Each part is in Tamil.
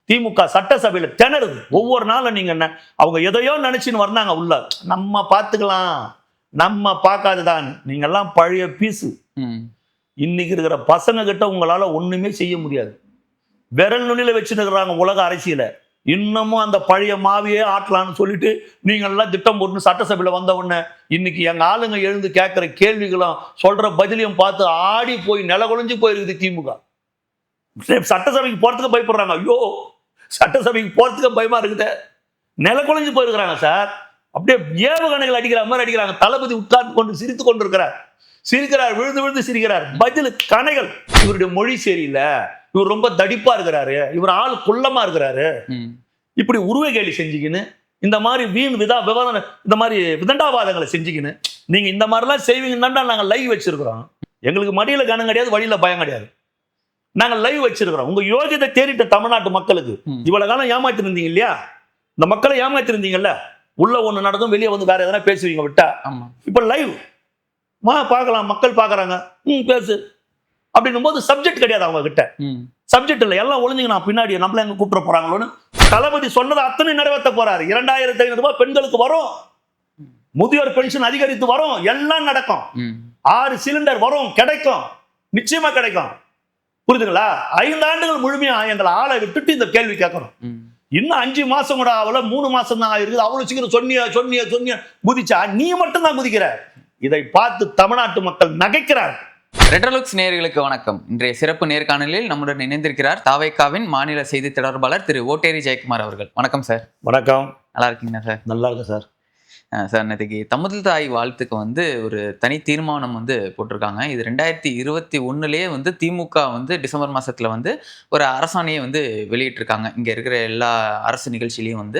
திமுக சட்டசபையில திணறுது. ஒவ்வொரு நாளும் நீங்க என்ன அவங்க எதையோ நினைச்சுன்னு வந்தாங்க உள்ள. நம்ம பார்த்துக்கலாம், நம்ம பார்க்காதுதான். நீங்க எல்லாம் பழைய பீஸு. இன்னைக்கு இருக்கிற பசங்க கிட்ட உங்களால ஒண்ணுமே செய்ய முடியாது. விரல் நுனியில வச்சுருக்கிறாங்க உலக அரசியல. இன்னமும் அந்த பழைய மாவியே ஆட்டலான்னு சொல்லிட்டு நீங்க எல்லாம் திட்டம் போட்டு சட்டசபையில வந்த உடனே இன்னைக்கு எங்க ஆளுங்க எழுந்து கேட்கிற கேள்விகளும் சொல்ற பதிலையும் பார்த்து ஆடி போய் நிலகுலைஞ்சு போயிருக்குது திமுக. சட்டசபைக்கு போறதுக்கு பயப்படுறாங்க. ஐயோ, சட்டசபைக்கு போறதுக்கு பயமா இருக்குது. நிலகுலைஞ்சு போயிருக்கிறாங்க சார். அப்படியே ஏவுகணைகள் அடிக்கிற மாதிரி அடிக்கிறாங்க. தளபதி உட்கார்ந்து கொண்டு சிரித்து கொண்டிருக்கிறார். சிரிக்கிறார், விழுந்து விழுந்து சிரிக்கிறார். பதில் கணைகள். இவருடைய மொழி சரியில்லை, இவர் ரொம்ப தடிப்பா இருக்கிறாரு, இவர் ஆள் குள்ளமா இருக்கிறாரு, இப்படி உருவ கேலி செஞ்சுக்கின்னு இந்த மாதிரி இந்த மாதிரி விதண்டாவாதங்களை செஞ்சுக்கின்னு நீங்க இந்த மாதிரிலாம் செய்வீங்கன்னா நாங்க லைவ் வச்சிருக்கிறோம். எங்களுக்கு மடியில கனம் கிடையாது, வழியில பயம் கிடையாது. நாங்க லைவ் வச்சிருக்கிறோம். உங்க யோகியத்தை தேடிட்ட தமிழ்நாட்டு மக்களுக்கு இவ்வளவு காலம் ஏமாத்திருந்தீங்க இல்லையா? இந்த மக்களை ஏமாத்திருந்தீங்கல்ல. உள்ள ஒண்ணு நடக்கும், வெளியே வந்து வேற எதனா பேசுவீங்க விட்டா. இப்ப லைவ் பார்க்கலாம், மக்கள் பாக்குறாங்க, பேசு அப்படின்னும் போது சப்ஜெக்ட் கிடையாது அவங்க கிட்ட. சப்ஜெக்ட் இல்லை, எல்லாம் ஒளிஞ்சுங்க நான் பின்னாடி நம்மள எங்க கூப்பிட போறாங்களோன்னு தளபதி சொன்னதை அத்தனை நிறைவேற்ற போறாரு. 2500 ரூபாய் பெண்களுக்கு வரும், முதியோர் பென்ஷன் அதிகரித்து வரும், எல்லாம் நடக்கும். 6 சிலிண்டர் வரும், கிடைக்கும், நிச்சயமா கிடைக்கும். புரியுதுங்களா? 5 ஆண்டுகள் முழுமையா எங்களை ஆளை விட்டுட்டு இந்த கேள்வி கேட்கணும். இன்னும் 5 மாசம் கூட ஆகல, 3 மாசம் தான் இருக்குது. அவ்வளவு சீக்கிரம் சொன்னிய குதிச்சா நீ மட்டும் தான் குதிக்கிற. இதை பார்த்து தமிழ்நாட்டு மக்கள் நகைக்கிறார். ரெட்ரோலுக்ஸ் நேயர்களுக்கு வணக்கம். இன்றைய சிறப்பு நேர்காணலில் நம்முடன் இணைந்திருக்கிறார் தாவேக்காவின் மாநில செய்தி தொடர்பாளர் திரு ஓட்டேரி ஜெயக்குமார் அவர்கள். வணக்கம் சார். வணக்கம். நல்லா இருக்கீங்களா சார்? நல்லா இருக்கு சார். சார், நேற்றுக்கு தமிழ் தாய் வாழ்த்துக்கு ஒரு தனி தீர்மானம் போட்டிருக்காங்க. இது 2021 திமுக டிசம்பர் மாசத்துல ஒரு அரசாணையை வெளியிட்டிருக்காங்க. இங்க இருக்கிற எல்லா அரசு நிகழ்ச்சியிலையும்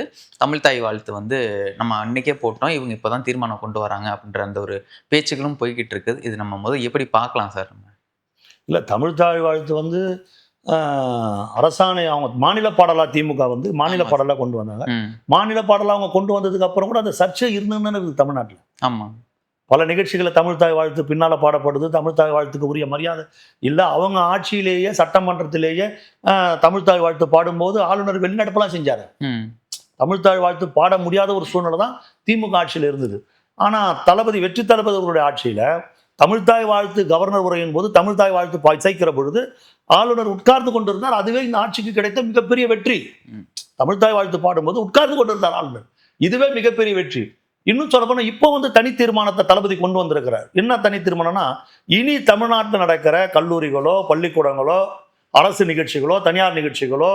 தமிழ் தாய் வாழ்த்து நம்ம அன்னைக்கே போட்டோம், இவங்க இப்போதான் தீர்மானம் கொண்டு வராங்க அப்படின்ற அந்த ஒரு பேச்சுக்களும் போய்கிட்டு இருக்குது. இது நம்ம முதல் எப்படி பார்க்கலாம் சார்? இல்ல, தமிழ் தாய் வாழ்த்து அரசாணை அவங்க மாநில பாடலா திமுக மாநில பாடலா கொண்டு வந்தாங்க. மாநில பாடலா அவங்க கொண்டு வந்ததுக்கு அப்புறம் கூட அந்த சர்ச்சை இருந்துன்னு இருக்குது தமிழ்நாட்டில். ஆமா, பல நிகழ்ச்சிகளை தமிழ் தாய் வாழ்த்து பின்னால பாடப்படுது. தமிழ் தாய் வாழ்த்துக்கு உரிய மரியாதை இல்லை. அவங்க ஆட்சியிலேயே சட்டமன்றத்திலேயே தமிழ் தாய் வாழ்த்து பாடும்போது ஆளுநர் வெளிநடப்பெல்லாம் செஞ்சாரு. தமிழ் தாய் வாழ்த்து பாட முடியாத ஒரு சூழ்நிலை தான் திமுக ஆட்சியில் இருந்தது. ஆனா தளபதி வெற்றி தளபதி அவருடைய ஆட்சியில தமிழ்தாய் வாழ்த்து கவர்னர் உரையின் போது தமிழ்தாய் வாழ்த்து இசைக்கிற பொழுது ஆளுநர் உட்கார்ந்து கொண்டிருந்தார். அதுவே இந்த ஆட்சிக்கு கிடைத்த மிகப்பெரிய வெற்றி. தமிழ்தாய் வாழ்த்து பாடும்போது உட்கார்ந்து கொண்டிருந்தார் ஆளுநர். இதுவே மிகப்பெரிய வெற்றி. இன்னும் சொல்ல போனா இப்போ தனி தீர்மானத்தை தளபதி கொண்டு வந்திருக்கிறார். என்ன தனி தீர்மானம்னா, இனி தமிழ்நாட்டில் நடக்கிற கல்லூரிகளோ பள்ளிக்கூடங்களோ அரசு நிகழ்ச்சிகளோ தனியார் நிகழ்ச்சிகளோ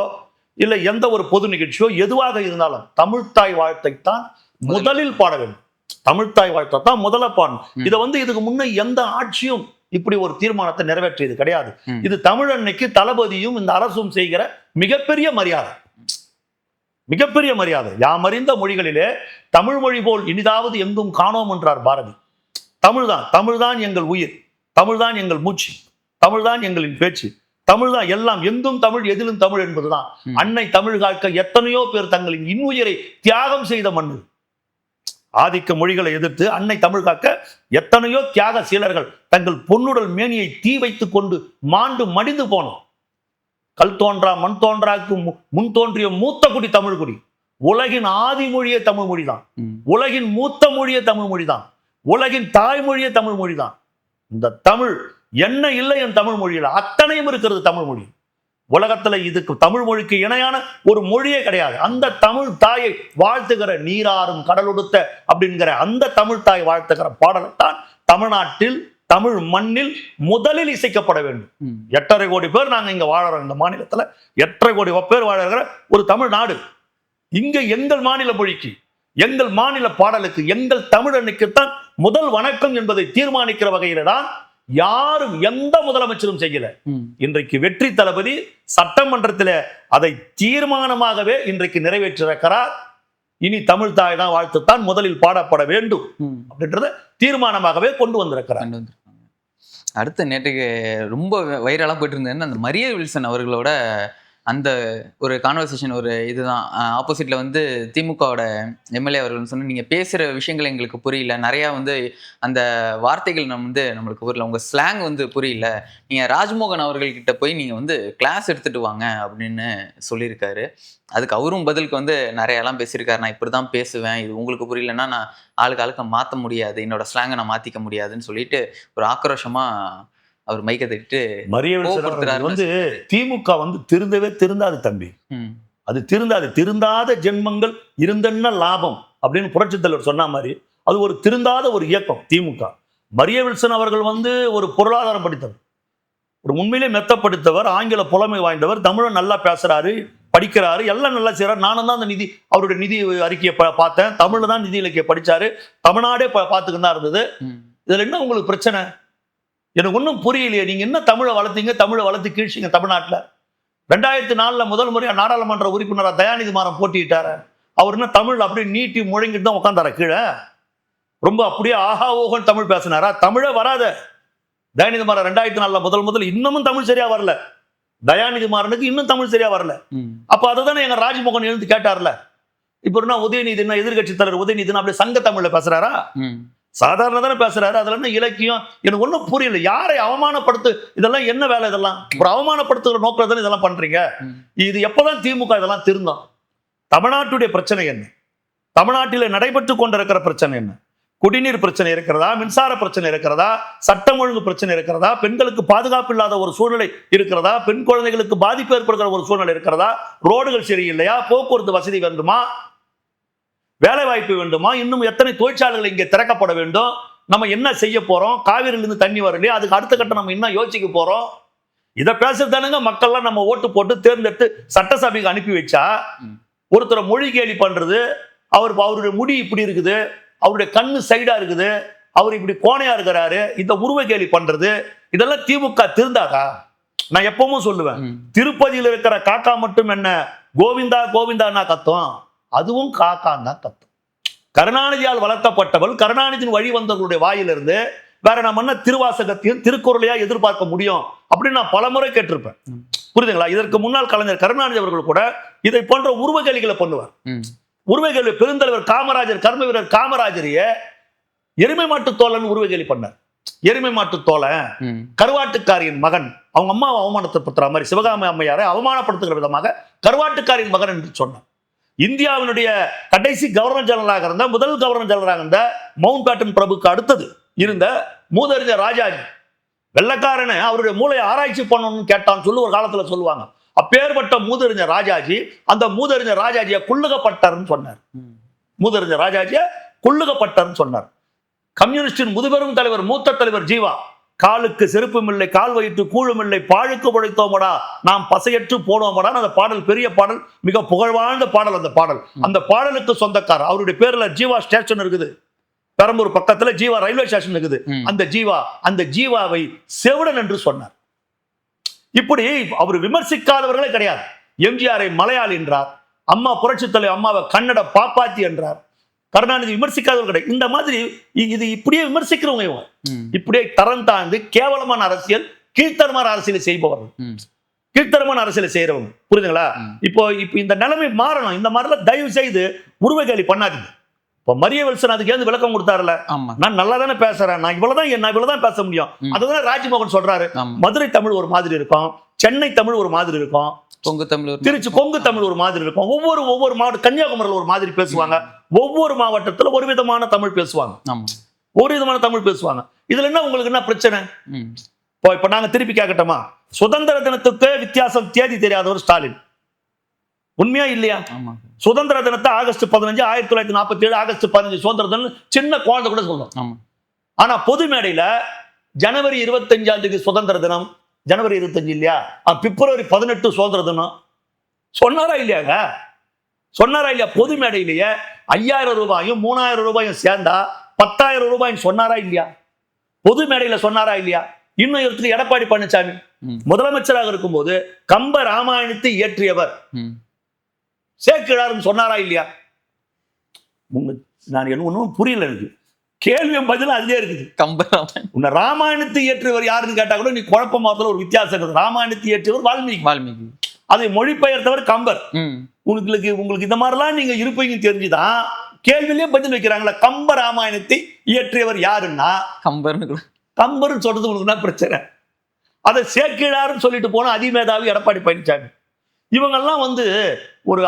இல்லை எந்த ஒரு பொது நிகழ்ச்சியோ எதுவாக இருந்தாலும் தமிழ்தாய் வாழ்த்தைத்தான் முதலில் பாட வேண்டும். தமிழ்தாய் வாழ்த்தை தான் முதல்ல பாடணும். இதை இதுக்கு முன்ன எந்த ஆட்சியும் இப்படி ஒரு தீர்மானத்தை நிறைவேற்றியது கிடையாது. இது தமிழன்னைக்கு தளபதியும் இந்த அரசும் செய்கிற மிகப்பெரிய மரியாதை. மிகப்பெரிய மரியாதை. யாம் அறிந்த மொழிகளிலே தமிழ் மொழி போல் இனிதாவது எங்கும் காணோம் என்றார் பாரதி. தமிழ்தான் எங்கள் உயிர், தமிழ்தான் எங்கள் மூச்சு, தமிழ்தான் எங்களின் பேச்சு, தமிழ்தான் எல்லாம், எங்கும் தமிழ் எதிலும் தமிழ் என்பதுதான். அன்னை தமிழ் காக்க எத்தனையோ பேர் தங்களின் இன்னுயிரை தியாகம் செய்த மண்ணு. ஆதிக்க மொழிகளை எதிர்த்து அன்னை தமிழ் காக்க எத்தனையோ தியாக சீலர்கள் தங்கள் பொன்னுடல் மேனியை தீ வைத்துக் கொண்டு மாண்டு மடிந்து போனோம். கல் தோன்றா மண் தோன்றாக்கு முன் தோன்றிய மூத்த குடி தமிழ் குடி. உலகின் ஆதி மொழியே தமிழ் மொழிதான். உலகின் மூத்த மொழியே தமிழ் மொழிதான். உலகின் தாய்மொழியே தமிழ் மொழிதான். இந்த தமிழ் என்ன இல்லை என் தமிழ் மொழியில அத்தனையும் இருக்கிறது தமிழ் மொழி. உலகத்துல இதுக்கு தமிழ் மொழிக்கு இணையான ஒரு மொழியே கிடையாது. அந்த தமிழ் தாயை வாழ்த்துகிற நீராறும் கடலொடுத்த அப்படிங்கிற அந்த தமிழ் தாய் வாழ்த்துகிற பாடலைத்தான் தமிழ்நாட்டில் தமிழ் மண்ணில் முதலில் இசைக்கப்பட வேண்டும். 8.5 கோடி பேர் நாங்க இங்க வாழறோம். இந்த மாநிலத்துல 8.5 கோடி பேர் வாழற ஒரு தமிழ்நாடு. இங்க எங்கள் மாநில மொழிக்கு, எங்கள் மாநில பாடலுக்கு, எங்கள் தமிழனுக்குத்தான் முதல் வணக்கம் என்பதை தீர்மானிக்கிற வகையில தான் யாரும் எந்த முதலமைச்சரும் செய்யல. இன்றைக்கு வெற்றி தளபதி சட்டமன்றத்தில் அதை தீர்மானமாகவே இன்றைக்கு நிறைவேற்றிருக்கிறார். இனி தமிழ் தாய் தான் வாழ்த்துத்தான் முதலில் பாடப்பட வேண்டும் அப்படின்றத தீர்மானமாகவே கொண்டு வந்திருக்கிறார். அடுத்த நேற்றுக்கு ரொம்ப வைரலா போயிட்டு இருந்தது அந்த மரிய வில்சன் அவர்களோட அந்த ஒரு கான்வர்சேஷன் ஒரு இதுதான். ஆப்போசிட்ல வந்து திமுகவோட எம்எல்ஏ அவர்கள் சொன்ன, நீங்க பேசுற விஷயங்கள் எங்களுக்கு புரியல, நிறைய வந்து அந்த வார்த்தைகள் நம்மளுக்கு புரியல, உங்க ஸ்லாங் வந்து புரியல, நீங்க ராஜ்மோகன் அவர்கள்கிட்ட போய் நீங்க வந்து கிளாஸ் எடுத்துட்டு வாங்க அப்படின்னு சொல்லியிருக்காரு. அதுக்கு அவரும் பதிலுக்கு வந்து நிறையலாம் பேசியிருக்காரு. நான் இப்படிதான் பேசுவேன், இது உங்களுக்கு புரியலன்னா நான் ஆளுக்கு மாற்ற முடியாது, என்னோட ஸ்லாங்கை நான் மாற்றிக்க முடியாதுன்னு சொல்லிட்டு ஒரு ஆக்ரோஷமா அவர் மைக்க தட்டிட்டு மரியவெல்சன் வந்து திமுக வந்து திருந்தாது தம்பி. அது திருந்தாத ஜென்மங்கள் இருந்தென்ன லாபம் அப்படின்னு புரட்சித் தலைவர் சொன்ன மாதிரி அது ஒரு திருந்தாத ஒரு இயக்கம் திமுக. மரியவெல்சன் அவர்கள் வந்து ஒரு பொருளாதாரம் படித்தவர், ஒரு உண்மையிலே மெத்தப்படுத்தவர், ஆங்கில புலமை வாய்ந்தவர், தமிழை நல்லா பேசுறாரு, படிக்கிறாரு, எல்லாம் நல்லா செய்யறாரு. நானும் தான் அந்த அவருடைய நிதி அறிக்கையை பார்த்தேன். தமிழ்ல தான் நிதி இலக்கிய படிச்சாரு, தமிழ்நாடே பார்த்துக்கிட்டு தான் இருந்தது. இதுல என்ன உங்களுக்கு பிரச்சனை? எனக்கு ஒன்றும் புரியலையே. நீங்க என்ன தமிழை வளர்த்தீங்க, தமிழை வளர்த்து கீழ்ச்சிங்க தமிழ்நாட்டில். 2004 முதல் முறையா நாடாளுமன்ற உறுப்பினராக தயாநிதி மாறன் போட்டிட்டாரு. அவர் என்ன தமிழ் அப்படியே நீட்டி முழங்கிட்டு தான் உட்காந்தார கீழே? ரொம்ப அப்படியே ஆஹா ஓகன் தமிழ் பேசினாரா? தமிழே வராத தயாநிதி மாறன் 2004 முதல் இன்னமும் தமிழ் சரியா வரல. தயாநிதி மாறனுக்கு இன்னும் தமிழ் சரியா வரல. அப்ப அதுதானே எங்க ராஜ்மோகன் எழுந்து கேட்டார்ல. இப்ப என்ன உதயநிதி, என்ன எதிர்கட்சி தலைவர் உதயநிதி அப்படியே சங்க தமிழ்ல பேசுறாரா? சாதாரண தானே பேசுறாரு. அதுல என்ன இலக்கியம்? எனக்கு ஒன்றும் புரியல. யாரை அவமானப்படுத்து, இதெல்லாம் என்ன வேலை? இதெல்லாம் ஒரு அவமானப்படுத்துகிற நோக்கில் தானே இதெல்லாம் பண்றீங்க. இது எப்பதான் திமுக இதெல்லாம் திருந்தோம்? தமிழ்நாட்டுடைய பிரச்சனை என்ன? தமிழ்நாட்டில் நடைபெற்று கொண்டிருக்கிற பிரச்சனை என்ன? குடிநீர் பிரச்சனை இருக்கிறதா? மின்சார பிரச்சனை இருக்கிறதா? சட்டம் ஒழுங்கு பிரச்சனை இருக்கிறதா? பெண்களுக்கு பாதுகாப்பு இல்லாத ஒரு சூழ்நிலை இருக்கிறதா? பெண் குழந்தைகளுக்கு பாதிப்பு ஏற்படுகிற ஒரு சூழ்நிலை இருக்கிறதா? ரோடுகள் சரியில்லையா? போக்குவரத்து வசதி வேண்டுமா? வேலை வாய்ப்பு வேண்டுமா? இன்னும் எத்தனை தொழிற்சாலைகள் இங்கே திறக்கப்பட வேண்டும்? நம்ம என்ன செய்ய போறோம்? காவிரியிலிருந்து தண்ணி வரலையா? அதுக்கு அடுத்த கட்டம் நம்ம என்ன யோசிக்க போறோம்? இதை பேசுறதானுங்க மக்கள்லாம் நம்ம ஓட்டு போட்டு தேர்ந்தெடுத்து சட்டசபைக்கு அனுப்பி வச்சா. ஒருத்தரை மொழி கேலி பண்றது, அவருடைய முடி இப்படி இருக்குது, அவருடைய கண்ணு சைடா இருக்குது, அவர் இப்படி கோணையா இருக்கிறாரு, இந்த உருவ கேலி பண்றது, இதெல்லாம் திமுக திருந்தாதா? நான் எப்பவும் சொல்லுவேன், திருப்பதியில் இருக்கிற காக்கா மட்டும் என்ன கோவிந்தா கோவிந்தான்னா கத்தும், அதுவும் காக்கான் தான் கத்தும். கருணாநிதியால் வளர்த்தப்பட்டவள், கருணாநிதியின் வழி வந்தவர்களுடைய வாயிலிருந்து வேற நம்ம என்ன திருவாசகத்தையும் திருக்குறளையா எதிர்பார்க்க முடியும் அப்படின்னு நான் பலமுறை கேட்டிருப்பேன். புரியுதுங்களா? இதற்கு முன்னாள் கலைஞர் கருணாநிதி அவர்கள் கூட இதை போன்ற உருவகேலிகளை பண்ணுவார். உருவகேலி பெருந்தலைவர் காமராஜர், கர்ம வீரர் காமராஜரையே எருமை மாட்டு தோழன் உருவகேலி பண்ணார். எருமை மாட்டு தோழன், கருவாட்டுக்காரியின் மகன், அவங்க அம்மாவை அவமானப்படுத்துற மாதிரி சிவகாமி அம்மையாரை அவமானப்படுத்துகிற விதமாக கருவாட்டுக்காரியின் மகன் என்று சொன்னார். இந்தியாவினுடைய கடைசி கவர்னர் ஜெனரலாக இருந்த, முதல் கவர்னர் ஜெனரலாக இருந்த மவுண்ட் பேட்டன் பிரபுக்கு அடுத்தது இருந்த மூதறிஞர் ராஜாஜி, வெள்ளக்காரனை அவருடைய மூளையை ஆராய்ச்சி பண்ணணும்னு கேட்டான்னு சொல்லி ஒரு காலத்துல சொல்லுவாங்க. அப்பேற்பட்ட மூதறிஞர் ராஜாஜி, அந்த மூதறிஞர் ராஜாஜியை குள்ளுகப்பட்டார்னு சொன்னார். மூதறிஞர் ராஜாஜியை குள்ளுகப்பட்டார்னு சொன்னார். கம்யூனிஸ்டின் முதுபெரும் தலைவர், மூத்த தலைவர் ஜீவா, காலுக்கு செருப்பும் இல்லை, கால் வயிற்று கூழும் இல்லை, பாழுக்கு உழைத்தோமடா நாம் பசையற்று போனோமடா. அந்த பாடல் பெரிய பாடல், மிக புகழ்வாழ்ந்த பாடல். அந்த பாடலுக்கு சொந்தக்காரர், அவருடைய பேர்ல ஜீவா ஸ்டேஷன் இருக்குது, பெரம்பூர் பக்கத்துல ஜீவா ரயில்வே ஸ்டேஷன் இருக்குது. அந்த ஜீவாவை செவிடன் என்று சொன்னார். இப்படி அவர் விமர்சிக்காதவர்களே கிடையாது. எம்ஜிஆரை மலையாளி என்றார், அம்மா புரட்சி தலைவர் அம்மாவை கன்னட பாப்பாத்தி என்றார். கருணாநிதி விமர்சிக்காதவர்கள் கிடையாது. இந்த மாதிரி இது இப்படியே விமர்சிக்கிறவங்க இவங்க, இப்படியே தரம் தாழ்ந்து கேவலமான அரசியல், கீழ்த்தரமான அரசியலை செய்பவர்கள், கீழ்த்தரமான அரசியலை செய்யறவங்க. புரியுதுங்களா? இப்போ இந்த நிலைமை மாறணும். இந்த மாதிரிலாம் தயவு செய்து உருவகேலி பண்ணாதீங்க. இப்போ மரியவெல்சன் அதுக்கு ஏன் விளக்கம் கொடுத்தாருல, நான் நல்லா தானே பேசுறேன், நான் இவ்வளவுதான் பேச முடியும். அதுதான் ராஜ்மோகன் சொல்றாரு. மதுரை தமிழ் ஒரு மாதிரி இருக்கும், சென்னை தமிழ் ஒரு மாதிரி இருக்கும், திருச்சி கொங்கு தமிழ் ஒரு மாதிரி இருக்கும், ஒவ்வொரு மாவட்டம், கன்னியாகுமரியில் ஒரு மாதிரி பேசுவாங்க, ஒவ்வொரு மாவட்டத்தில் ஒரு விதமான தமிழ் பேசுவாங்க, ஒரு விதமான தமிழ் பேசுவாங்க. இதுல என்ன உங்களுக்கு என்ன பிரச்சனை? இப்ப நாங்க திருப்பி கேட்கட்டோமா, சுதந்திர தினத்துக்கு வித்தியாசம் தேதி தெரியாதவர் ஸ்டாலின், உண்மையா இல்லையா? சுதந்திர தினத்தை ஆகஸ்ட் 15, 1947 ஆகஸ்ட் 15 சுதந்திர தினம் சின்ன குழந்தை கூட சொல்லும். ஆனா பொது மேடையில ஜனவரி 25 சுதந்திர தினம், ஜனவரி 25 இல்லையா, பிப்ரவரி 18 சுதந்திர தினம் சொன்னாரா இல்லையாங்க? சொன்னாரா இல்லையா? பொது மேடையிலேயே 5000 ரூபாயும் 3000 ரூபாயும் சேர்ந்தா 10,000 ரூபாயும் சொன்னாரா இல்லையா? பொது மேடையில சொன்னாரா இல்லையா? இன்னும் இடத்துல எடப்பாடி பழனிசாமி முதலமைச்சராக இருக்கும்போது கம்ப ராமாயணத்தை இயற்றியவர் சேக்கிழார்னு சொன்னாரா இல்லையா? நான் என்ன ஒன்றும் புரியல, எனக்கு கேள்வியும் பதிலும் அதுலயே இருக்குது. கம்ப ராமாயணத்தை இயற்றியவர் யாருன்னு கேட்டா கூட நீ குழப்பமாத்துல ஒரு வித்தியாசம் இருக்குது. ராமாயணத்தை இயற்றியவர் வால்மீகி. அதை மொழிபெயர்த்தவர் கம்பர். உங்களுக்கு இந்த மாதிரிலாம் நீங்க இருப்பீங்க தெரிஞ்சுதான் கேள்வியிலே பதில் வைக்கிறாங்களா. கம்ப ராமாயணத்தை இயற்றியவர் யாருன்னா கம்பர்னு சொல்றது உங்களுக்கு என்ன பிரச்சனை? அதை சேக்கிழார்னு சொல்லிட்டு போன அதிமேதாவி எடப்பாடி பழனிசாமி. இவங்கெல்லாம்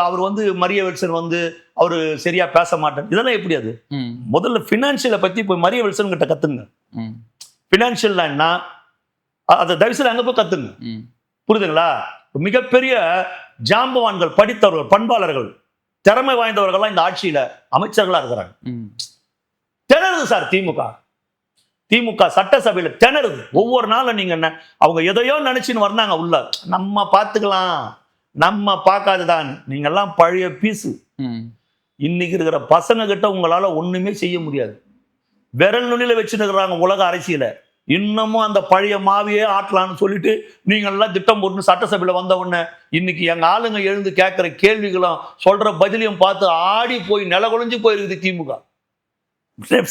அவர் மரியவில்சன் அவரு சரியா பேச மாட்டேன், இதெல்லாம் எப்படி? அது முதல்ல பினான்சியலை பத்தி போய் மரியவில்சன் கிட்ட கத்துங்க. பினான்சியல் என்ன அதை தயவுசெய்து அங்க போய் கத்துங்க. புரியுதுங்களா? மிகப்பெரிய ஜாம்பவான்கள், படித்தவர்கள், பண்பாளர்கள், திறமை வாய்ந்தவர்கள்லாம் இந்த ஆட்சியில அமைச்சர்களா இருக்கிறாங்க. திணறுது சார் திமுக சட்டசபையில திணறுது. ஒவ்வொரு நாளும் நீங்க என்ன அவங்க எதையோ நினைச்சுன்னு வந்தாங்க உள்ள, நம்ம பார்த்துக்கலாம், நம்ம பார்க்காதுதான். நீங்க எல்லாம் பழைய பீஸு. இன்னைக்கு இருக்கிற பசங்க கிட்ட உங்களால ஒண்ணுமே செய்ய முடியாது. விரல் நுனியில வச்சுன்னு இருக்கிறாங்க உலக அரசியல. இன்னமும் அந்த பழைய மாவியே ஆட்டலான்னு சொல்லிட்டு நீங்க எல்லாம் திட்டம் போட்டு சட்டசபையில வந்த உடனே இன்னைக்கு எங்க ஆளுங்க எழுந்து கேட்கிற கேள்விகளும் சொல்ற பதிலையும் பார்த்து ஆடி போய் நிலகுலைஞ்சு போயிருக்குது திமுக.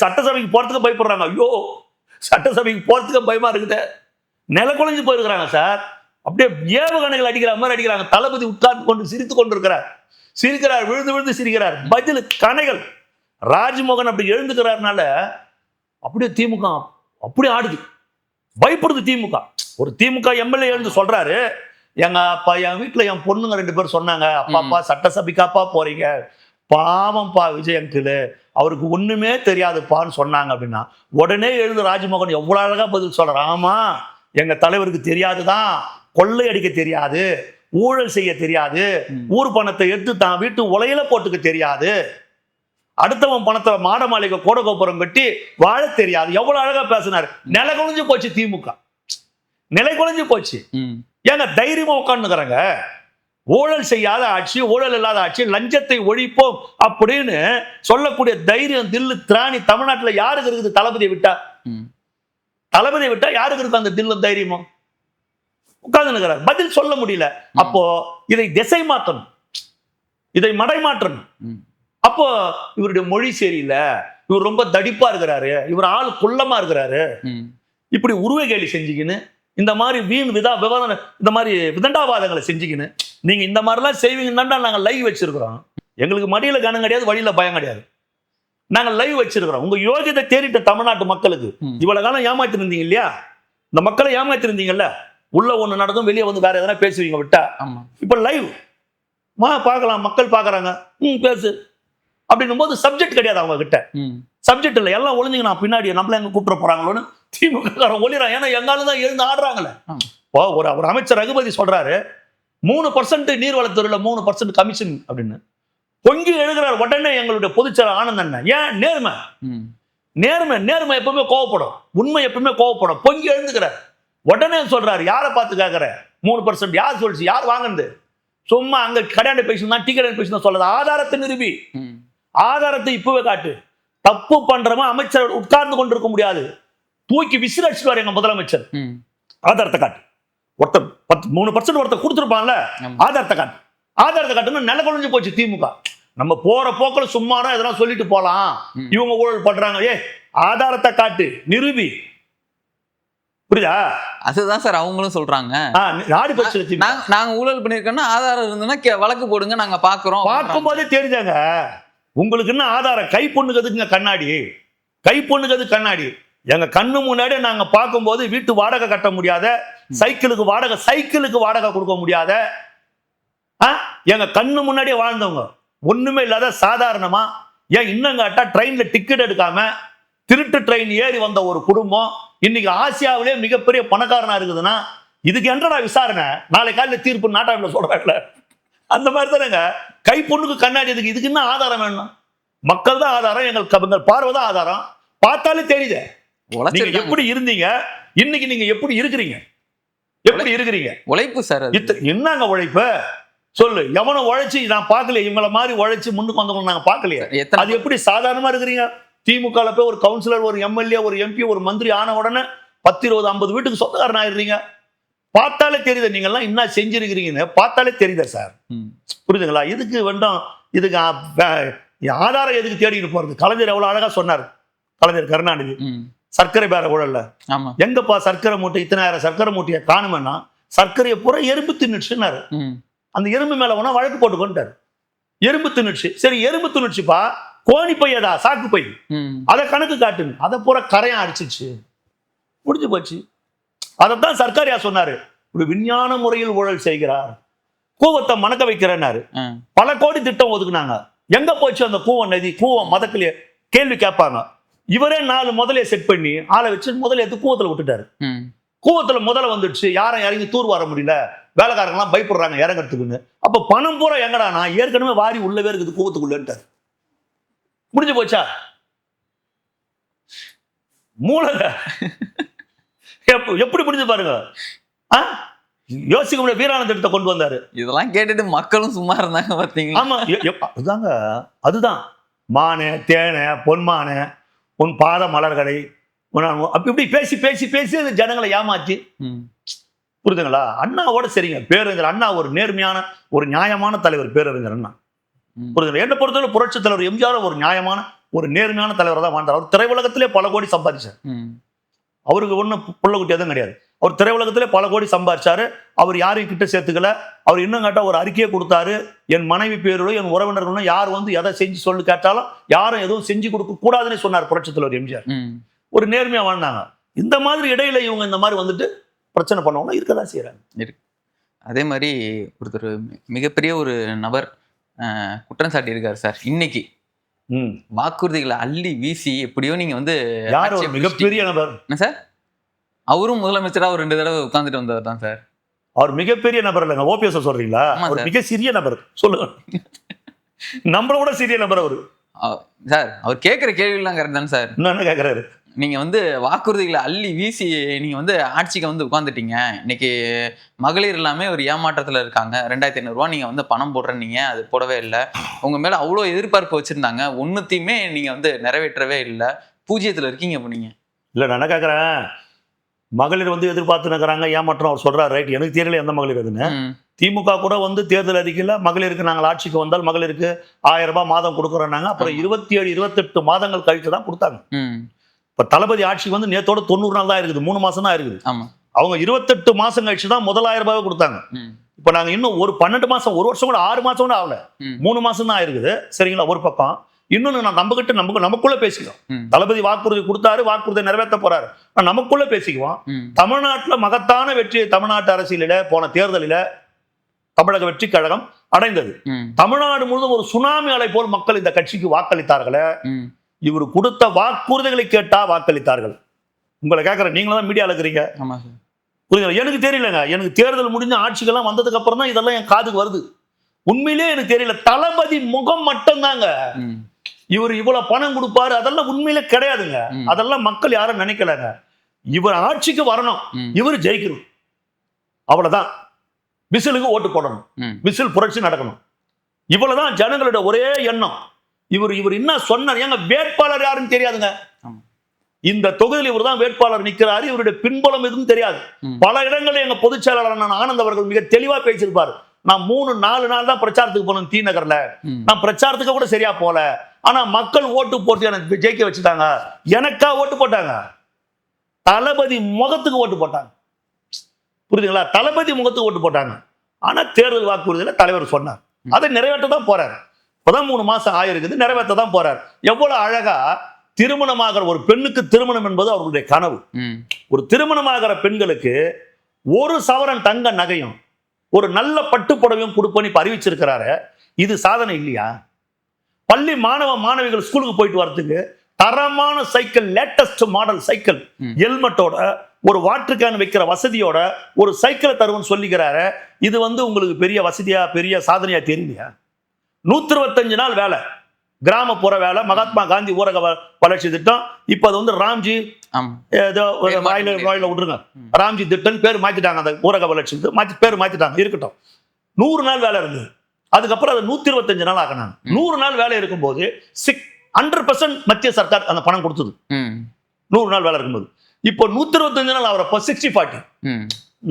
சட்டசபைக்கு போறதுக்கு பயப்படுறாங்க. ஐயோ, சட்டசபைக்கு போறதுக்கு பயமா இருக்குது. நிலகுலைஞ்சு போயிருக்கிறாங்க சார். அப்படியே ஏவுகணைகள் அடிக்கிற மாதிரி அடிக்கிறாங்க. தளபதி உட்கார்ந்து கொண்டு சிரித்து கொண்டிருக்கிறார், விழுந்து விழுந்து சிரிக்கிறார். பதில் கணைகள். ராஜ்மோகன் அப்படி எழுந்துக்கிறாருனால அப்படியே திமுக அப்படி ஆடுது, பயப்படுது திமுக. ஒரு திமுக எம்எல்ஏ எழுந்து சொல்றாரு, என் வீட்டுல என் பொண்ணுங்க 2 பேர் சொன்னாங்க, அப்பா சட்டசபைக்காப்பா போறீங்க, பாவம்பா விஜய் அங்கிள், அவருக்கு ஒண்ணுமே தெரியாதுப்பான்னு சொன்னாங்க அப்படின்னா உடனே எழுந்து ராஜ்மோகன் எவ்வளவு அழகா பதில் சொல்றாரு. ஆமா, எங்க தலைவருக்கு தெரியாதுதான், கொள்ளை அடிக்க தெரியாது, ஊழல் செய்ய தெரியாது, ஊர் பணத்தை எடுத்து தான் வீட்டு உலையில போட்டுக்க தெரியாது, அடுத்தவன் பணத்தை மாட மாளிகை கோட கோபுரம் கட்டி வாழ தெரியாது. எவ்வளவு அழகா பேசினாரு. நிலை குலைஞ்சு போச்சு திமுக, நிலை குலைஞ்சு போச்சு. ஏங்க தைரியமா உட்காந்துக்கிறாங்க. ஊழல் செய்யாத ஆட்சி, ஊழல் இல்லாத ஆட்சி, லஞ்சத்தை ஒழிப்போம் அப்படின்னு சொல்லக்கூடிய தைரியம், தில்லு, திராணி தமிழ்நாட்டில் யாருக்கு இருக்குது? தளபதியை விட்டா யாருக்கு இருக்கு அந்த தில்லும் தைரியமும்? உட்கார்ந்து பதில் சொல்ல முடியல. அப்போ இதை திசை மாற்றணும், இதை மடை மாற்றணும். அப்போ இவருடைய மொழி சரியில்லை, இவர் ரொம்ப தடிப்பா இருக்கிறாரு, இவர் ஆள் குள்ளமா இருக்கிறாரு, இப்படி உருவ கேலி செஞ்சுக்கின்னு இந்த மாதிரி விவாதம், இந்த மாதிரி விதண்டாவாதங்களை செஞ்சுக்கின்னு நீங்க இந்த மாதிரிலாம் செய்வீங்கன்னா நாங்க லைவ் வச்சிருக்கிறோம். எங்களுக்கு மடியில கனம் கிடையாது, வழியில பயம் கிடையாது. நாங்க லைவ் வச்சிருக்கிறோம். உங்க யோகியத்தை தேடிட்ட தமிழ்நாட்டு மக்களுக்கு இவ்வளவு காலம் ஏமாத்திருந்தீங்க இல்லையா? இந்த மக்களை ஏமாத்திருந்தீங்கல்ல. உள்ள ஒண்ணு நடக்கும், வெளியே வேற எதனா பேசுவீங்க விட்டா. இப்ப லைவ் பார்க்கலாம், மக்கள் பாக்குறாங்க, பேசு அப்படின்னும் போது சப்ஜெக்ட் கிடையாது அவங்க கிட்ட. சப்ஜெக்ட் இல்லை, எல்லாம் ஒளிஞ்சுங்க, நான் பின்னாடி நம்மள எங்க கூப்பிட போறாங்களோன்னு திமுக ஒளிறான். ஏன்னா எங்காலும் தான் எழுந்து ஆடுறாங்களே. ஒரு அமைச்சர் ரகுபதி சொல்றாரு 3% நீர்வளத்துறையில 3% கமிஷன் அப்படின்னு பொங்கி எழுதுறாரு. உடனே எங்களுடைய பொதுச்செயலாளர் ஆனந்தன், ஏன் நேர்மை எப்பவுமே கோவப்படும், உண்மை எப்பவுமே கோவப்படும். பொங்கி எழுந்துக்கிறார். உடனே சொல்றாரு, யாரை பார்த்து கேட்கிற 3% யார் சொல்லிச்சு, யார் வாங்குறது? சும்மா அங்க கடையாண்ட பேசுனா டீ கடையாண்ட பேசுனா சொல்லாது, ஆதாரத்தை நிரூபி, ஆதாரத்தை இப்பவே காட்டு. தப்பு பண்றவன் அமைச்சர் உட்கார்ந்து கொண்டிருக்க முடியாது, தூக்கி விசிலடிச்சுவார் எங்க முதலமைச்சர். ஆதாரத்தை காட்டு. ஒருத்தர் 3% ஒருத்தர் கொடுத்துருப்பான்ல, ஆதாரத்தை காட்டுன்னு நில குறைஞ்சு போச்சு திமுக. நம்ம போற போக்குல சும்மாதான் எதனா சொல்லிட்டு போலாம், இவங்க ஊழல் பண்றாங்க, ஆதாரத்தை காட்டு, நிரூபி. புரியுதா? அதுதான் சார் அவங்களும் சொல்றாங்க. நாங்க ஊழல் பண்ணிருக்கோம்னா ஆதாரம் இருந்ததுன்னா வழக்கு போடுங்க, நாங்க பாக்குறோம். பார்க்கும் போதே தெரிஞ்சாங்க உங்களுக்கு என்ன ஆதாரம். கை பொண்ணுக்கிறதுக்குங்க கண்ணாடி, கை பொண்ணுக்கிறது கண்ணாடி. எங்க கண்ணு முன்னாடி நாங்க பார்க்கும்போது வீட்டு வாடகை கட்ட முடியாத, சைக்கிளுக்கு வாடகை கொடுக்க முடியாத, எங்க கண்ணு முன்னாடியே வாழ்ந்தவங்க, ஒண்ணுமே இல்லாத சாதாரணமா, ஏன் இன்னும் கேட்டா ட்ரெயின்ல டிக்கெட் எடுக்காம திருட்டு ட்ரெயின் ஏறி வந்த ஒரு குடும்பம் இன்னைக்கு ஆசியாவிலே மிகப்பெரிய பணக்காரனா இருக்குதுன்னா இதுக்கு என்னடா விசாரணை? நாளை காலையில் தீர்ப்பு நாட்டாவில சொல்றாங்கல்ல, அந்த மாதிரி தானேங்க. கை பொண்ணுக்கு கண்ணாடி இதுக்கு என்ன ஆதாரம் வேணும்? மக்கள் தான் ஆதாரம், எங்கள் பார்வை தான் ஆதாரம். பார்த்தாலே தெரியுது நீங்க எப்படி இருந்தீங்க, இன்னைக்கு நீங்க எப்படி இருக்கிறீங்க, உழைப்பு சார். என்னங்க உழைப்பு சொல்லு? எவனும் உழைச்சி நான் பார்க்கல, இவங்கள மாதிரி உழைச்சி முன்னுக்கு வந்தவங்க நாங்க பார்க்கலையே. அது எப்படி சாதாரணமா இருக்கிறீங்க? திமுக போய் ஒரு கவுன்சிலர், ஒரு எம்எல்ஏ, ஒரு எம்பி, ஒரு மந்திரி ஆன உடனே 10, 20, 50 வீட்டுக்கு சொந்தக்காரன் ஆயிடுறீங்க. பார்த்தாலே தெரியுது நீங்க எல்லாம் என்ன செஞ்சிருக்கிறீங்கன்னு பார்த்தாலே தெரியுதா சார்? புரியுதுங்களா? இதுக்கு வேண்டாம், இதுக்கு ஆதாரம் எதுக்கு தேடிட்டு போறது? கலைஞர் எவ்வளவு அழகா சொன்னார், கலைஞர் கருணாநிதி. சர்க்கரை பேர ஊழல்ல எங்கப்பா சர்க்கரை மூட்டை, இத்தனாயிரம் சர்க்கரை மூட்டையை காணுமென்னா சர்க்கரையை பூரா எறும்பு தின்னுச்சுன்னாரு. அந்த எறும்பு மேல வேணா வழக்கு போட்டு கொண்டாரு. எறும்பு தின்னுச்சு. சரி எறும்பு தின்னுச்சுப்பா, கோணி பையதா சாக்கு பை, அதை கணக்கு காட்டுங்க. அதை பூரா கரையான் அடிச்சிச்சு, முடிஞ்சு போச்சு. அதைத்தான் சர்க்காரியா சொன்னாரு, ஒரு விஞ்ஞான முறையில் ஊழல் செய்கிறார், கூவத்தை மணக்க வைக்கிறேன்னாரு. பல கோடி திட்டம் ஒதுக்குனாங்க. எங்க போச்சு அந்த கூவம் நதி? கூவம் மதக்கிலேயே கேள்வி கேட்பாங்க. இவரே 4 முதலையை செட் பண்ணி ஆளை வச்சு முதல்ல எடுத்து கூவத்துல விட்டுட்டாரு. கூவத்துல முதல்ல வந்துடுச்சு, யாரும் இறங்கி தூர் வர முடியல, வேலைக்காரங்களாம் பயப்படுறாங்க இறங்கறதுக்குன்னு. அப்ப பணம் பூரா எங்கடா? நான் ஏற்கனவே வாரி உள்ளவே இருக்குது கூவத்துக்குள்ளன்ட்டார். முடிஞ்சு போச்சா? மூலங்க எப்படி முடிஞ்சு பாருங்க. யோசிக்க முடிய வீராண திட்டத்தை கொண்டு வந்தாரு. இதெல்லாம் கேட்டுட்டு மக்களும் சும்மா இருந்தாங்க பாத்தீங்களா? ஆமா, அதுதாங்க. அதுதான் மானே தேனே பொன்மானே உன் பாத மலர்களை அப்படி பேசி பேசி பேசி அந்த ஜனங்களை ஏமாற்றி, புரியுதுங்களா? அண்ணாவோட சரிங்க, பேரறிஞர் அண்ணா ஒரு நேர்மையான ஒரு நியாயமான தலைவர். பேரறிஞர் அண்ணா புரியுதுங்களா? என்ன பொறுத்தவரை புரட்சி தலைவர் எம்ஜிஆர் ஒரு நியாயமான ஒரு நேர்மையான தலைவராக தான் வாழ்ந்தார். அவர் திரையுலகத்திலே பல கோடி சம்பாதிச்சார். அவருக்கு ஒன்றும் புள்ள குட்டி எதுவும் கிடையாது. அவர் திரையுலகத்திலே பல கோடி சம்பாதிச்சாரு. அவர் யாரையும் கிட்ட சேர்த்துக்கல. அவர் இன்னும் கேட்டால் ஒரு அறிக்கையை கொடுத்தாரு, என் மனைவி பேரோட என் உறவினர்களும் யார் வந்து எதை செஞ்சு சொல்லு கேட்டாலும் யாரும் எதுவும் செஞ்சு கொடுக்க கூடாதுன்னு சொன்னார் புரட்சி தலைவர் எம்ஜிஆர். ஒரு நேர்மையா வாழ்ந்தாங்க. இந்த மாதிரி இடையில இவங்க இந்த மாதிரி வந்துட்டு பிரச்சனை பண்ணவங்க இருக்கதான் செய்யறாங்க. அதே மாதிரி ஒருத்தர் மிகப்பெரிய ஒரு நபர் குற்றம் சாட்டி இருக்காரு சார். இன்னைக்கு வாக்குறுதிகளை அள்ளி வீசி எப்படியோ நீங்க வந்து யார் ஒரு மிகப்பெரிய நபர் என்ன சார்? அவரும் முதலமைச்சரா ஒரு 2 தடவை உட்கார்ந்துட்டு வந்தவர் தான் சார். அவர் மிகப்பெரிய நபர் இல்லைங்க. ஓபிஎஸ் சொல்றீங்களா? அவர் மிக சிறிய நபர். சொல்லுங்க, நம்மளோட சிறிய நபர் அவரு சார். அவர் கேட்கிற கேள்வி எல்லாம் கரெக்ட் தானே சார்? என்ன கேட்கிறாரு? நீங்க வந்து வாக்குறுதிகளை அள்ளி வீசி நீங்க வந்து ஆட்சிக்கு வந்து உட்காந்துட்டீங்க. இன்னைக்கு மகளிர் எல்லாமே ஒரு ஏமாற்றத்துல இருக்காங்க. 2500 ரூபா நீங்க வந்து பணம் போடுறீங்க, அது போடவே இல்லை. உங்க மேல அவ்வளோ எதிர்பார்ப்பு வச்சிருந்தாங்க, ஒன்னுத்தையுமே நீங்க வந்து நிறைவேற்றவே இல்லை, பூஜ்ஜியத்துல இருக்கீங்க. இப்போ நீங்க இல்ல நான் கேட்கறேன், மகளிர் வந்து எதிர்பார்த்து நிற்கிறாங்க, ஏமாற்றம் அவர் சொல்றாரு. ரைட், எனக்கு தெரியல எந்த மகளிர் அதுன்னு. திமுக கூட வந்து தேர்தல் அறிக்கையில் மகளிருக்கு நாங்கள் ஆட்சிக்கு வந்தால் மகளிருக்கு 1000 ரூபாய் மாதம் கொடுக்குறோன்னாங்க. அப்புறம் 27 28 மாதங்கள் கழிச்சு தான் கொடுத்தாங்க. இப்ப தளபதி ஆட்சிக்கு வந்து நேத்தோட 90 நாள் தான் இருக்குது, 3 மாசம் தான் இருக்குது. அவங்க 28 மாசம் கழிச்சு தான் முதல் 1000 ரூபாய் கொடுத்தாங்க. இப்ப நாங்க இன்னும் ஒரு 12 மாசம், ஒரு வருஷம் கூட 6 மாசம் கூட ஆகல, 3 மாசம் தான் இருக்குது. சரிங்களா? ஒரு பக்கம். இன்னொன்னு நான் நம்மகிட்ட நமக்குள்ள பேசிக்குவோம். தளபதி வாக்குறுதி கொடுத்தாரு, வாக்குறுதி நிறைவேற்ற போறாரு, நமக்குள்ள பேசிக்குவோம். தமிழ்நாட்டுல மகத்தான வெற்றியை தமிழ்நாட்டு அரசியலில போன தேர்தலில தமிழக வெற்றி கழகம் அடைந்தது. தமிழ்நாடு முழுவதும் ஒரு சுனாமி அலை போல் மக்கள் இந்த கட்சிக்கு வாக்களித்தார்களே. இவர் கொடுத்த வாக்குறுதிகளை கேட்டா வாக்களித்தார்கள். உங்களை கேட்கறேன், நீங்களும் தான் மீடியாவில் இருக்கிறீங்க, புரியுது? எனக்கு தெரியலங்க. எனக்கு தேர்தல் முடிஞ்ச ஆட்சிகள்லாம் வந்ததுக்கு அப்புறம் தான் இதெல்லாம் என் காதுக்கு வருது. உண்மையிலே எனக்கு தெரியல. தளபதி முகம் மட்டும்தாங்க. இவர் இவ்வளவு பணம் கொடுப்பாரு அதெல்லாம் உண்மையிலே கிடையாதுங்க. அதெல்லாம் மக்கள் யாரும் நினைக்கலங்க. இவர் ஆட்சிக்கு வரணும், இவர் ஜெயிக்கணும், அவ்வளவுதான். விசிலுக்கு ஓட்டு போடணும், விசில் புரட்சி நடக்கணும், இவ்வளவுதான் ஜனங்களோட ஒரே எண்ணம். இவர் என்ன சொன்னார்? ஏங்க வேட்பாளர் யாருன்னு தெரியாதுங்க. இந்த தொகுதியில் இவர் தான் வேட்பாளர் நிற்கிறாரு, இவருடைய பின்புலம் எதுவும் தெரியாது. பல இடங்களில் எங்க பொதுச் செயலாளர் ஆனந்த் அவர்கள் மிக தெளிவா பேசியிருப்பார். நான் 3-4 நாள் தான் பிரச்சாரத்துக்கு போனேன் டி நகர்ல. நான் பிரச்சாரத்துக்கு கூட சரியா போல, ஆனா மக்கள் ஓட்டு போட்டு எனக்கு ஜெயிக்க வச்சுட்டாங்க. எனக்கா ஓட்டு போட்டாங்க? தளபதி முகத்துக்கு ஓட்டு போட்டாங்க, புரியுதுங்களா? தளபதி முகத்துக்கு ஓட்டு போட்டாங்க. ஆனா தேர்தல் வாக்குறுதியில தலைவர் சொன்னார், அதை நிறைவேற்ற தான் போறாரு. இப்பதான் 3 மாசம் ஆயிருக்குது, நிறைவேற்ற தான் போறாரு. எவ்வளவு அழகா திருமணமாகிற ஒரு பெண்ணுக்கு திருமணம் என்பது அவர்களுடைய கனவு. ஒரு திருமணமாகிற பெண்களுக்கு 1 சவரன் தங்க நகையும் ஒரு நல்ல பட்டுப்புடவையும் கொடுப்பேன்னு இப்ப அறிவிச்சிருக்கிறாரு. இது சாதனை இல்லையா? பள்ளி மாணவ மாணவிகள் ஸ்கூலுக்கு போயிட்டு வரதுக்கு தரமான சைக்கிள், லேட்டஸ்ட் மாடல் சைக்கிள், ஹெல்மெட்டோட, ஒரு வாட்டர் கேன் வைக்கிற வசதியோட ஒரு சைக்கிளை தருவன்னு சொல்லிக்கிறாரு. இது வந்து உங்களுக்கு பெரிய வசதியா, பெரிய சாதனையா தெரியலையா? 125 நாள் வேலை, கிராமப்புற வேலை, மகாத்மா காந்தி ஊரக வளர்ச்சி திட்டம். இப்ப அது வந்து ராம்ஜி ஏதோ வாயில விட்டுருங்க, ராம்ஜி திட்டம் பேர் மாத்திட்டாங்க. அந்த ஊரக வளர்ச்சி பேர் மாத்திட்டாங்க, இருக்கட்டும். 100 நாள் வேலை இருந்தது, அதுக்கப்புறம் அதை 125 நாள் ஆக்கினாங்க. 100 நாள் வேலை இருக்கும்போது 100% மத்திய சர்க்கார் அந்த பணம் கொடுத்தது. 100 நாள் வேலை இருக்கும்போது இப்போ 125 நாள் ஆகிறப்போ 60-40,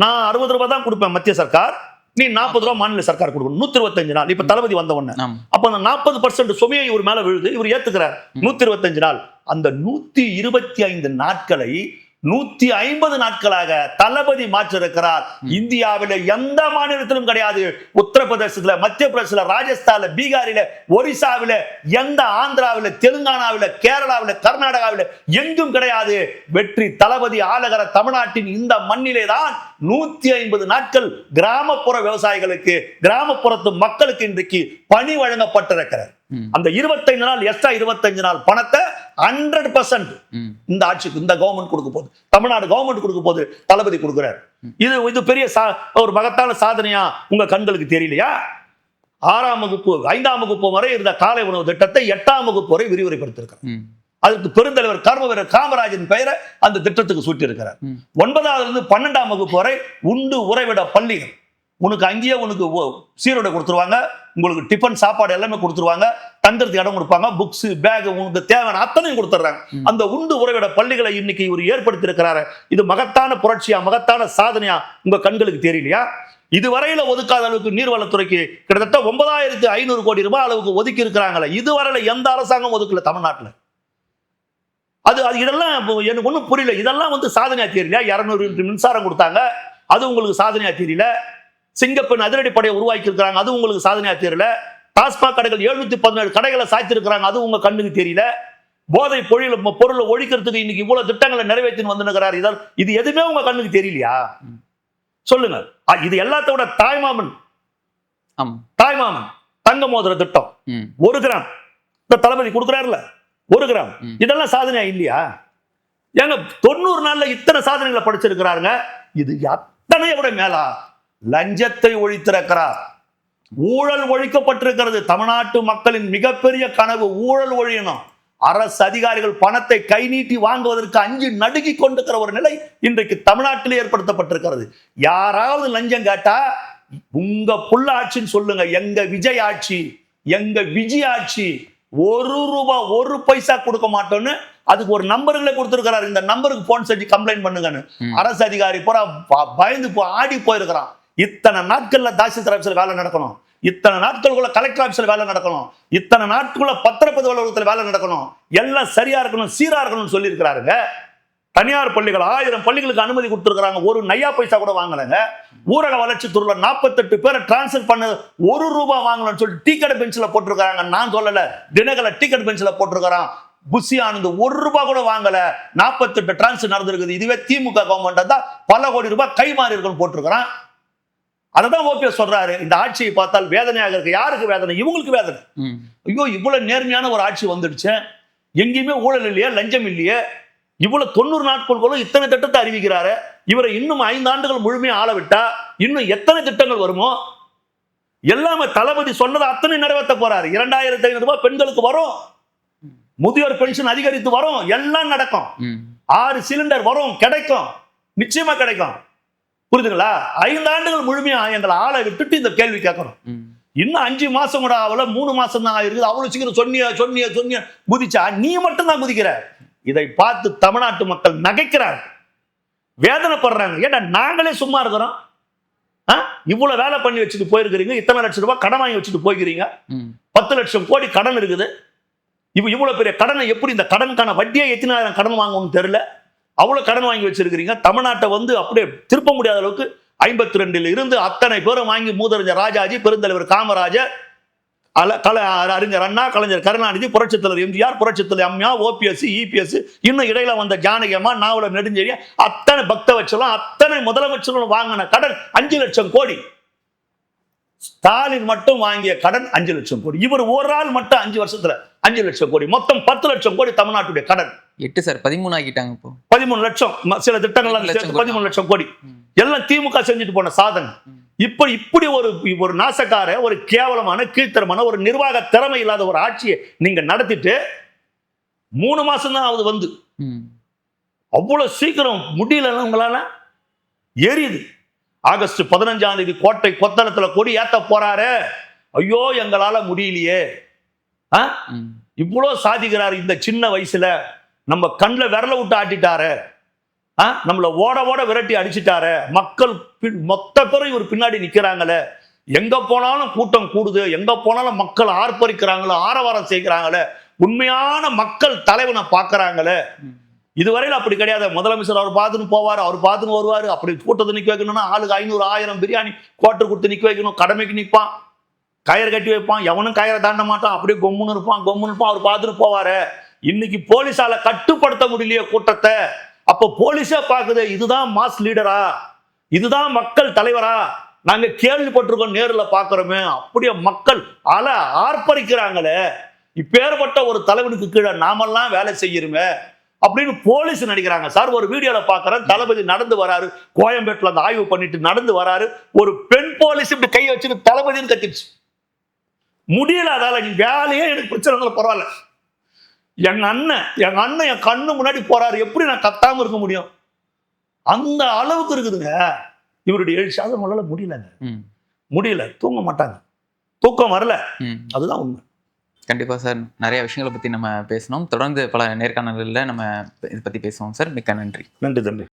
நான் 60 ரூபாய் தான் கொடுப்பேன் மத்திய சர்க்கார், நீ 40 ரூபாய் மாநில சர்க்கார் கொடுக்கணும். 125 நாள். இப்ப தளபதி வந்த உடனே அப்ப அந்த 40% சுமையை இவர் மேல விழுது, இவர் ஏத்துக்கிறார். 125 நாள். அந்த 125 நாட்களை 150 நாட்களாக தளபதி மாற்றிருக்கிறார். இந்தியாவில எந்த மாநிலத்திலும் கிடையாது. உத்தரப்பிரதேசத்துல, மத்திய பிரதேசத்துல, ராஜஸ்தான்ல, பீகாரில, ஒரிசாவில, எந்த ஆந்திராவில, தெலுங்கானாவில, கேரளாவில, கர்நாடகாவில எங்கும் கிடையாது. வெற்றி தளபதி ஆளுகிற தமிழ்நாட்டின் இந்த மண்ணிலே தான் 150 நாட்கள் கிராமப்புற விவசாயிகளுக்கு, கிராமப்புறத்து மக்களுக்கு இன்றைக்கு பணி வழங்கப்பட்டிருக்கிறது. அந்த 25 நாள் எக்ஸ்ட்ரா 25 நாள் பணத்தை 100% இந்த ஆட்சிக்கு, இந்த கவர்மெண்ட் கொடுக்க போகுது, தமிழ்நாடு கவர்மெண்ட் கொடுக்க போகுது, தளபதி கொடுக்கிறார். இது பெரிய ஒரு மகத்தான சாதனையா உங்க கண்களுக்கு தெரியலையா? 6ஆம் வகுப்பு 5ஆம் வகுப்பு வரை இருந்த காலை உணவு திட்டத்தை 8ஆம் வகுப்பு வரை விரிவுரைப்படுத்திருக்கிறார். அதற்கு பெருந்தலைவர் கர்மவீரர் காமராஜின் பெயரை அந்த திட்டத்துக்கு சூட்டி இருக்கிறார். 9ஆவதுல இருந்து 12ஆம் வகுப்பு வரை உண்டு உறைவிட பள்ளிகள். உனக்கு அங்கேயே உனக்கு சீருடை கொடுத்துருவாங்க, உங்களுக்கு டிஃபன் சாப்பாடு எல்லாமே கொடுத்துருவாங்க, தங்கறதுக்கு இடம் கொடுப்பாங்க, புக்ஸ் பேக் உங்களுக்கு தேவையான அத்தனையும் கொடுத்துட்றாங்க. அந்த உண்டு உறைவிட பள்ளிகளை இன்னைக்கு இவர் ஏற்படுத்தி இருக்கிறாரு. இது மகத்தான புரட்சியா, மகத்தான சாதனையா உங்க கண்களுக்கு தெரியலையா? இதுவரையில ஒதுக்காத அளவுக்கு நீர்வளத்துறைக்கு கிட்டத்தட்ட 9500 கோடி ரூபாய் அளவுக்கு ஒதுக்கி இருக்கிறாங்களே, இதுவரையில எந்த அரசாங்கம் ஒதுக்கல தமிழ்நாட்டில். அது இதெல்லாம் எனக்கு ஒன்றும் புரியல. இதெல்லாம் சாதனையா தெரியல. 200 யூனிட் மின்சாரம் கொடுத்தாங்க, அது உங்களுக்கு சாதனையா தெரியல. சிங்கப்பெண் அதிரடிப்படையை உருவாக்கி இருக்கிறாங்க, அது உங்களுக்கு சாதனையா தெரியல. டாஸ்மாக் கடைகள் 717 கடைகளை சாய்த்திருக்கிறாங்க, அது உங்க கண்ணுக்கு தெரியல. போதை பொருளை ஒழிக்கிறதுக்கு இன்னைக்கு இவ்வளவு திட்டங்களை நிறைவேற்றின்னு வந்துருக்கிறார். இது எதுவுமே உங்க கண்ணுக்கு தெரியலையா? சொல்லுங்க. இது எல்லாத்தோட தாய்மாமன் தங்க மோதிர திட்டம் 1 கிராம் இந்த தளபதி கொடுக்கிறாருல, 1 கிராம். இதெல்லாம் சாதனையா இல்லையா? ஏங்க 90 நாள்ல இத்தனை சாதனைகளை படிச்சிருக்கிறாருங்க. இது அத்தனையை விட மேலா லஞ்சத்தை ஒழித்திருக்கிறார். ஊழல் ஒழிக்கப்பட்டிருக்கிறது. தமிழ்நாட்டு மக்களின் மிகப்பெரிய கனவு ஊழல் ஒழியணும். அரசு அதிகாரிகள் பணத்தை கை நீட்டி வாங்குவதற்கு அஞ்சு நடுங்கி கொண்டிருக்கிற ஒரு நிலை இன்றைக்கு தமிழ்நாட்டில் ஏற்படுத்தப்பட்டிருக்கிறது. யாராவது லஞ்சம் கேட்டா உங்க புள்ள ஆட்சின்னு சொல்லுங்க. எங்க விஜய் ஆட்சி, எங்க விஜய் ஆட்சி, 1 ரூபாய் 1 பைசா கொடுக்க மாட்டோம்னு அதுக்கு ஒரு நம்பர்களை கொடுத்திருக்கிறார். இந்த நம்பருக்கு போன் செஞ்சு கம்ப்ளைண்ட் பண்ணுங்கன்னு அரசு அதிகாரி பூரா பயந்து ஆடி போயிருக்கிறான். இத்தனை நாட்கள்ல தாசில்தார் ஆபீஸ்ல வேலை நடக்கணும், இத்தனை நாட்களுக்குள்ள கலெக்டர் ஆபீஸ்ல வேலை நடக்கணும், இத்தனை நாட்களுக்குள்ள பத்திரப்பதிவு அலுவலகத்தில் வேலை நடக்கணும், எல்லாம் சரியா இருக்கணும், சீரா இருக்கணும்னு சொல்லி இருக்கிறாருங்க. தனியார் பள்ளிகள் 1000 பள்ளிகளுக்கு அனுமதி கொடுத்திருக்கிறாங்க, 1 நையா பைசா கூட வாங்கலங்க. ஊரக வளர்ச்சி துறையில 48 பேரை டிரான்ஸ்பர் பண்ண 1 ரூபாய் வாங்கலன்னு சொல்லி டீக்கெட் பெஞ்சில போட்டிருக்காங்க. நான் சொல்லல, தினகரன் டீக்கெட் பெஞ்சில போட்டிருக்கிறான். புஷி ஆனந்த் 1 ரூபாய் கூட வாங்கல. 48 டிரான்ஸ்பர் நடந்திருக்குது. இதுவே திமுக கவர்மெண்ட் தான் பல கோடி ரூபாய் கைமாறி இருக்குன்னு போட்டிருக்கிறான். அததான் ஓபிஎஸ் சொல்றாரு. இந்த ஆட்சியை பார்த்தால் வேதனையாக இருக்கு. யாருக்கு வேதனை? இவங்களுக்கு வேதனை. ஐயோ, இவ்வளவு நேர்மையான ஒரு ஆட்சி வந்துடுச்சு, எங்கேயுமே ஊழல் இல்லையே, லஞ்சம் இல்லையே, இவ்வளவு 90 நாட்களுக்குள்ள இத்தனை திட்டத்தை அறிவிக்கிறாரு. இவரை இன்னும் 5 ஆண்டுகள் முழுமையா ஆள விட்டா இன்னும் எத்தனை திட்டங்கள் வருமோ? எல்லாமே தளபதி சொன்னது அத்தனை நிறைவேற்ற போறாரு. 2500 ரூபாய் பெண்களுக்கு வரும், முதியோர் பென்ஷன் அதிகரித்து வரும், எல்லாம் நடக்கும். 6 சிலிண்டர் வரும், கிடைக்கும், நிச்சயமா கிடைக்கும். புரியுதுங்களா? 5 ஆண்டுகள் முழுமையா எங்களை ஆளை விட்டுட்டு இந்த கேள்வி கேட்கணும். இன்னும் 5 மாசம் கூட ஆகல, 3 மாசம் தான் ஆயிருக்குது. அவ்வளவு சீக்கிரம் சொன்னிய குதிச்சா நீ மட்டும் தான் குதிக்கிற. இதை பார்த்து தமிழ்நாட்டு மக்கள் நகைக்கிறார், வேதனைப்படுறாங்க. ஏன்னா நாங்களே சும்மா இருக்கிறோம். இவ்வளவு வேலை பண்ணி வச்சுட்டு போயிருக்கிறீங்க, இத்தனை லட்சம் ரூபாய் கடன் வாங்கி வச்சுட்டு போய்க்கிறீங்க, 10 லட்சம் கோடி கடன் இருக்குது. இவ்வளவு பெரிய கடனை எப்படி, இந்த கடனுக்கான வட்டியை எத்தனை ஆயிரம் கடன் வாங்கணும்னு தெரியல, அவ்வளவு கடன் வாங்கி வச்சிருக்கிறீங்க. தமிழ்நாட்டை அப்படியே திருப்ப முடியாத அளவுக்கு 52 இருந்து அத்தனை பேரும் வாங்கி மூதறிஞர் ராஜாஜி, பெருந்தலைவர் காமராஜர், அறிஞர் அண்ணா, கலைஞர் கருணாநிதி, புரட்சித் தலைவர் எம்ஜிஆர், புரட்சித் தலைவர் அம்மா, ஓபிஎஸ், இபிஎஸ், இன்னும் இடையில வந்த ஜானகி அம்மா, நாவலர் நெடுஞ்செழிய, அத்தனை பக்தவச்சலம், அத்தனை முதலமைச்சர்களும் வாங்கின கடன் 5 லட்சம் கோடி. ஸ்டாலின் மட்டும் வாங்கிய கடன் 5 லட்சம் கோடி. இவர் ஒரு ஆள் மட்டும் 5 வருஷத்துல 5 லட்சம் கோடி. மொத்தம் 10 லட்சம் கோடி தமிழ்நாட்டுடைய கடன். 8 சார் 13 ஆகிட்டாங்க. இப்போ 13 லட்சம் சில திட்டங்கள் 13 லட்சம் கோடி. எல்லாம் திமுக செஞ்சுட்டு போன சாதனை. இப்படி ஒரு நாசக்கார, ஒரு கேவலமான, கீழ்த்தரமான, ஒரு நிர்வாக திறமை இல்லாத ஒரு ஆட்சியை நீங்க நடத்திட்டு 3 மாசம் தான் ஆகுது வந்து. அவ்வளவு சீக்கிரம் முடியல உங்களால. எரியுது. ஆகஸ்ட் 15ஆம் தேதி கோட்டை கொத்தளத்துல கொடி ஏத்த போறாரு. ஐயோ, எங்களால முடியலையே. இவ்வளவு சாதிக்கிறாரு இந்த சின்ன வயசுல. நம்ம கண்ணில் விரல விட்டு ஆட்டிட்டாரு, நம்மள ஓட ஓட விரட்டி அடிச்சுட்டாரு. மக்கள் மொத்த பேரும் இவர் பின்னாடி நிக்கிறாங்களே. எங்க போனாலும் கூட்டம் கூடுது, எங்க போனாலும் மக்கள் ஆர்ப்பரிக்கிறாங்களே, ஆரவாரம் செய்கிறாங்களே, உண்மையான மக்கள் தலைவனை பார்க்கறாங்களே. இதுவரையில் அப்படி கிடையாது. முதலமைச்சர் அவர் பார்த்துன்னு போவார், அவர் பார்த்துன்னு வருவார். அப்படி கூட்டத்தை நிற்க வைக்கணும்னா ஆளுக்கு 500 1000 பிரியாணி குவார்டர் கொடுத்து நிற்க வைக்கணும். கடமைக்கு நிற்பான், கயிறு கட்டி வைப்பான், எவனும் கயிறை தாண்ட மாட்டான். அப்படியே கொம்முன்னு இருப்பான். அவர் பார்த்துட்டு போவாரு. இன்னைக்கு போலீஸால கட்டுப்படுத்த முடியலையே கூட்டத்தை. அப்போ போலீஸே பார்க்குது, இதுதான் மாஸ் லீடரா, இதுதான் மக்கள் தலைவரா, நாங்க கேள்விப்பட்டிருக்கோம், நேரில் பார்க்கிறோமே. அப்படியே மக்கள் ஆர்ப்பரிக்கிறாங்களே, இப்பேற்பட்ட ஒரு தலைவனுக்கு கீழே நாமெல்லாம் வேலை செய்யணுமே அப்படின்னு போலீஸ் நினைக்கிறாங்க. சார், ஒரு வீடியோல பாக்குறேன், தளபதி நடந்து வராரு, கோயம்பேட்டில் அந்த ஆய்வு பண்ணிட்டு நடந்து வராரு, ஒரு பெண் போலீஸ் இப்படி கை வச்சுட்டு தளபதினு கத்திடுச்சு. முடியல, அதால நீ வேலையே எனக்கு பிரச்சனை பரவாயில்ல, எங்க அண்ணன் என் கண்ணு முன்னாடி போறாரு, எப்படி நான் கத்தாம இருக்க முடியும்? அந்த அளவுக்கு இருக்குதுங்க இவருடைய எழுச்சி. அதை நம்மளால முடியல, தூங்க மாட்டாங்க, தூக்கம் வரல, அதுதான் உண்மை. கண்டிப்பா சார், நிறைய விஷயங்களை பத்தி நம்ம பேசணும். தொடர்ந்து பல நேர்காணல்களில் நம்ம இதை பத்தி பேசுவோம் சார். மிக்க நன்றி. நன்றி.